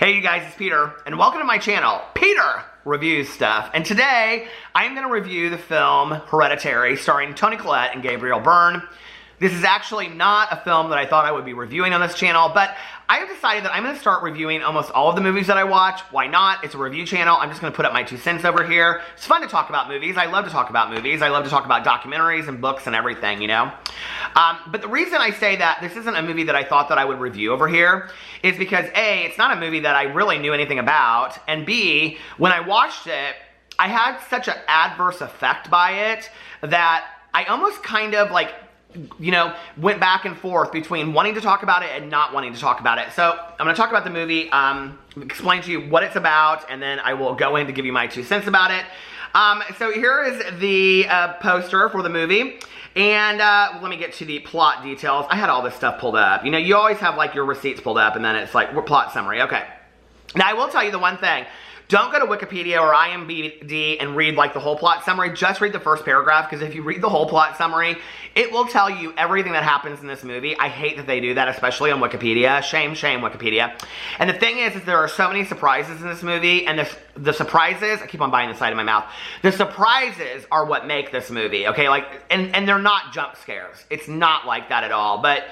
Hey you guys, it's Peter, and welcome to my channel, Peter Reviews Stuff. And today, I am going to review the film Hereditary, starring Toni Collette and Gabriel Byrne. This is actually not a film that I thought I would be reviewing on this channel, but I have decided that I'm going to start reviewing almost all of the movies that I watch. Why not? It's a review channel. I'm just going to put up my 2 cents over here. It's fun to talk about movies. I love to talk about movies. I love to talk about documentaries and books and everything, you know? But the reason I say that this isn't a movie that I thought that I would review over here is because A, it's not a movie that I really knew anything about, and B, when I watched it, I had such an adverse effect by it that I almost kind of like, you know, went back and forth between wanting to talk about it and not wanting to talk about it. So I'm going to talk about the movie, explain to you what it's about, and then I will go in to give you my 2 cents about it. So here is the poster for the movie. And let me get to the plot details. I had all this stuff pulled up. You know, you always have like your receipts pulled up and then it's like, plot summary. Okay. Now I will tell you the one thing. Don't go to Wikipedia or IMDb and read like the whole plot summary. Just read the first paragraph, because if you read the whole plot summary, it will tell you everything that happens in this movie. I hate that they do that, especially on Wikipedia. Shame, shame, Wikipedia. And the thing is there are so many surprises in this movie, and the surprises, I keep on biting the side of my mouth. The surprises are what make this movie, okay? Like, and they're not jump scares. It's not like that at all, but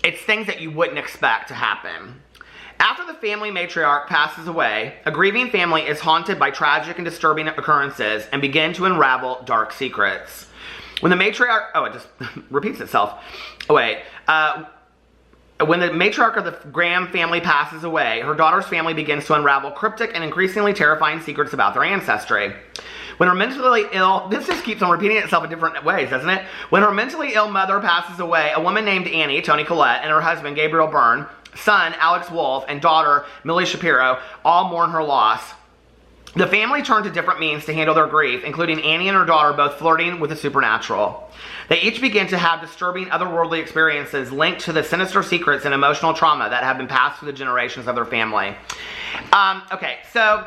it's things that you wouldn't expect to happen. After the family matriarch passes away, a grieving family is haunted by tragic and disturbing occurrences and begin to unravel dark secrets. When the matriarch, oh, it just repeats itself. Oh, wait. When the matriarch of the Graham family passes away, her daughter's family begins to unravel cryptic and increasingly terrifying secrets about their ancestry. When her mentally ill, this just keeps on repeating itself in different ways, doesn't it? When her mentally ill mother passes away, a woman named Annie, Toni Collette, and her husband, Gabriel Byrne, son, Alex Wolff, and daughter, Millie Shapiro, all mourn her loss. The family turn to different means to handle their grief, including Annie and her daughter both flirting with the supernatural. They each begin to have disturbing otherworldly experiences linked to the sinister secrets and emotional trauma that have been passed through the generations of their family. Okay, so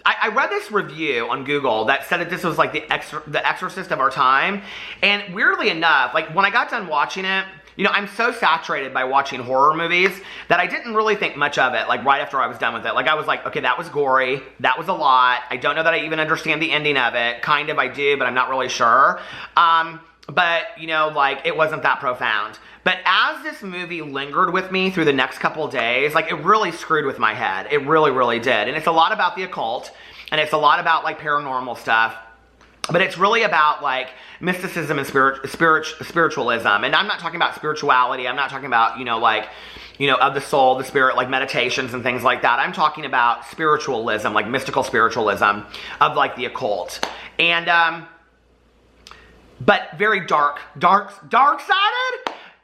I read this review on Google that said that this was like the Exorcist of our time, and weirdly enough, like when I got done watching it, you know, I'm so saturated by watching horror movies that I didn't really think much of it, like right after I was done with it. Like I was like, okay, that was gory, that was a lot, I don't know that I even understand the ending of it, kind of I do, but I'm not really sure. But, you know, like, it wasn't that profound. But as this movie lingered with me through the next couple of days, like, it really screwed with my head. It really, really did. And it's a lot about the occult, and it's a lot about, like, paranormal stuff. But it's really about, like, mysticism and spiritualism. And I'm not talking about spirituality. I'm not talking about, you know, like, you know, of the soul, the spirit, like meditations and things like that. I'm talking about spiritualism, like mystical spiritualism of, like, the occult. And, but very dark-sided?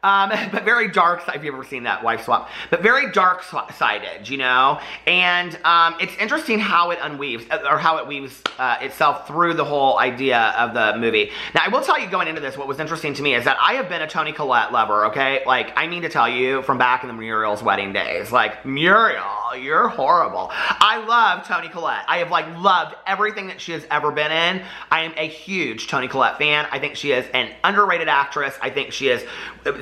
But very dark, if you've ever seen that wife swap, but very dark-sided, you know, and it's interesting how it unweaves, or how it weaves itself through the whole idea of the movie. Now, I will tell you going into this, what was interesting to me is that I have been a Toni Collette lover, okay, like, I mean to tell you, from back in the Muriel's wedding days, like, Muriel, you're horrible. I love Toni Collette. I have, like, loved everything that she has ever been in. I am a huge Toni Collette fan. I think she is an underrated actress. I think she's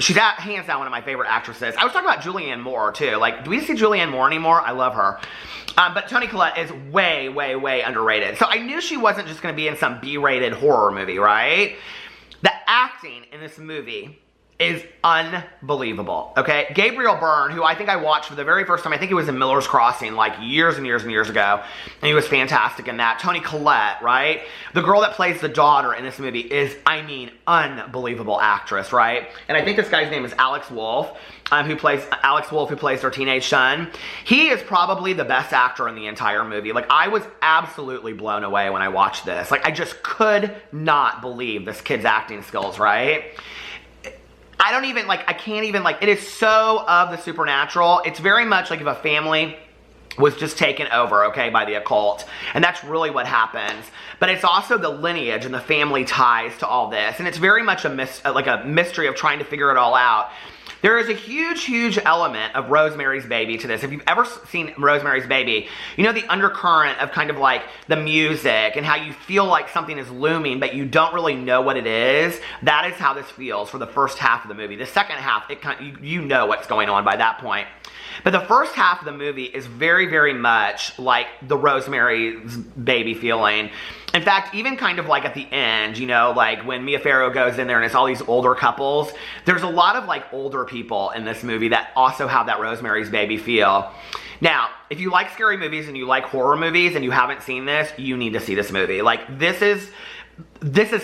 hands down one of my favorite actresses. I was talking about Julianne Moore, too. Like, do we see Julianne Moore anymore? I love her. But Toni Collette is way, way, way underrated. So I knew she wasn't just going to be in some B-rated horror movie, right? The acting in this movie is unbelievable, okay? Gabriel Byrne, who I think I watched for the very first time, I think he was in Miller's Crossing, like years and years and years ago, and he was fantastic in that. Toni Collette, right? The girl that plays the daughter in this movie is, I mean, unbelievable actress, right? And I think this guy's name is Alex Wolff, who plays their teenage son. He is probably the best actor in the entire movie. Like, I was absolutely blown away when I watched this. Like, I just could not believe this kid's acting skills, right? I can't even, it is so of the supernatural. It's very much like if a family was just taken over, okay, by the occult. And that's really what happens. But it's also the lineage and the family ties to all this. And it's very much a mystery of trying to figure it all out. There is a huge, huge element of Rosemary's Baby to this. If you've ever seen Rosemary's Baby, you know the undercurrent of kind of like the music and how you feel like something is looming, but you don't really know what it is. That is how this feels for the first half of the movie. The second half, you know what's going on by that point. But the first half of the movie is very, very much like the Rosemary's Baby feeling. In fact, even kind of like at the end, you know, like when Mia Farrow goes in there and it's all these older couples, there's a lot of like older people in this movie that also have that Rosemary's Baby feel. Now, if you like scary movies and you like horror movies and you haven't seen this, you need to see this movie. Like, this is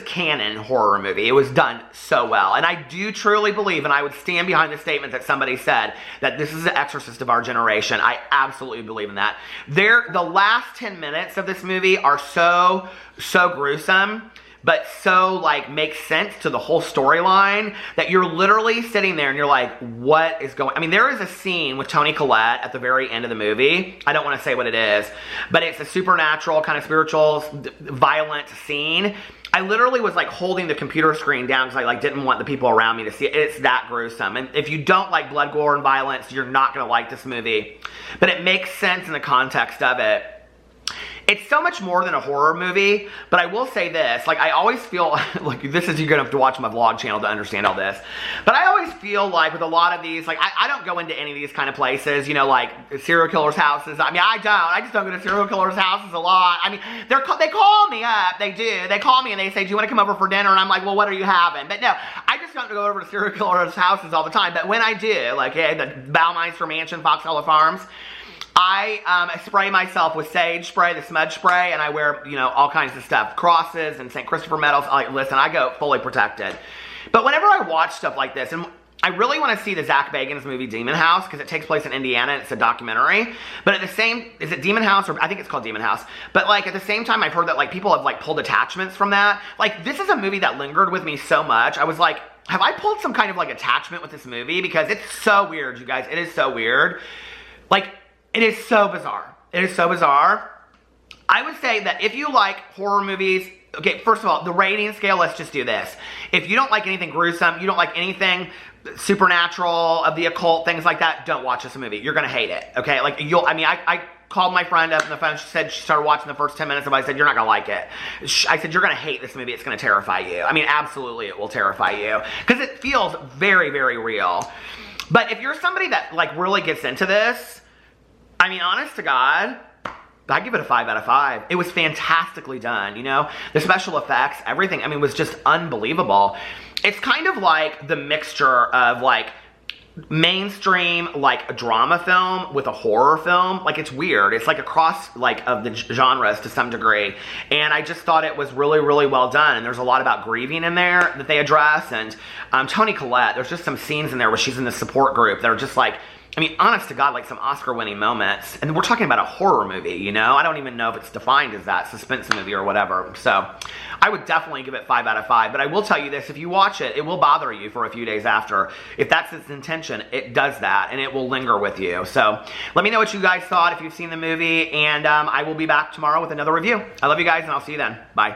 canon horror movie. It was done so well. And I do truly believe, and I would stand behind the statement that somebody said, that this is the Exorcist of our generation. I absolutely believe in that. The last 10 minutes of this movie are so gruesome, but so, like, makes sense to the whole storyline that you're literally sitting there and you're like, what is going on? I mean, there is a scene with Toni Collette at the very end of the movie. I don't want to say what it is, but it's a supernatural, kind of spiritual, violent scene. I literally was, like, holding the computer screen down because I, like, didn't want the people around me to see it. It's that gruesome. And if you don't like blood, gore, and violence, you're not going to like this movie. But it makes sense in the context of it. It's so much more than a horror movie, but I will say this, like, I always feel, like, you're going to have to watch my vlog channel to understand all this, but I always feel like with a lot of these, like, I don't go into any of these kind of places, you know, like, serial killers' houses. I mean, I just don't go to serial killers' houses a lot. I mean, they call me up, they do, they call me and they say, do you want to come over for dinner? And I'm like, well, what are you having? But no, I just don't go over to serial killers' houses all the time, but when I do, like, yeah, the Baumeister Mansion, Fox Hollow Farms, I spray myself with sage spray, the smudge spray, and I wear, you know, all kinds of stuff. Crosses and St. Christopher medals. Like, listen, I go fully protected. But whenever I watch stuff like this, and I really want to see the Zach Bagans movie Demon House, because it takes place in Indiana, and it's a documentary. But at the same, is it Demon House? Or I think it's called Demon House. But, like, at the same time, I've heard that, like, people have, like, pulled attachments from that. Like, this is a movie that lingered with me so much. I was like, have I pulled some kind of, like, attachment with this movie? Because it's so weird, you guys. It is so weird. Like, it is so bizarre. It is so bizarre. I would say that if you like horror movies, okay, first of all, the rating scale, let's just do this. If you don't like anything gruesome, you don't like anything supernatural, of the occult, things like that, don't watch this movie. You're going to hate it, okay? Like, I called my friend up on the phone. She said she started watching the first 10 minutes, and I said, you're not going to like it. I said, you're going to hate this movie. It's going to terrify you. I mean, absolutely it will terrify you, because it feels very, very real. But if you're somebody that, like, really gets into this, I mean, honest to God, I give it a 5 out of 5. It was fantastically done, you know? The special effects, everything, I mean, was just unbelievable. It's kind of like the mixture of, like, mainstream, like, a drama film with a horror film. Like, it's weird. It's like a cross, like, of the genres to some degree. And I just thought it was really, really well done. And there's a lot about grieving in there that they address. And Toni Collette, there's just some scenes in there where she's in the support group that are just like, I mean, honest to God, like some Oscar-winning moments. And we're talking about a horror movie, you know? I don't even know if it's defined as that, suspense movie or whatever. So, I would definitely give it 5 out of 5. But I will tell you this, if you watch it, it will bother you for a few days after. If that's its intention, it does that, and it will linger with you. So, let me know what you guys thought if you've seen the movie, and I will be back tomorrow with another review. I love you guys, and I'll see you then. Bye.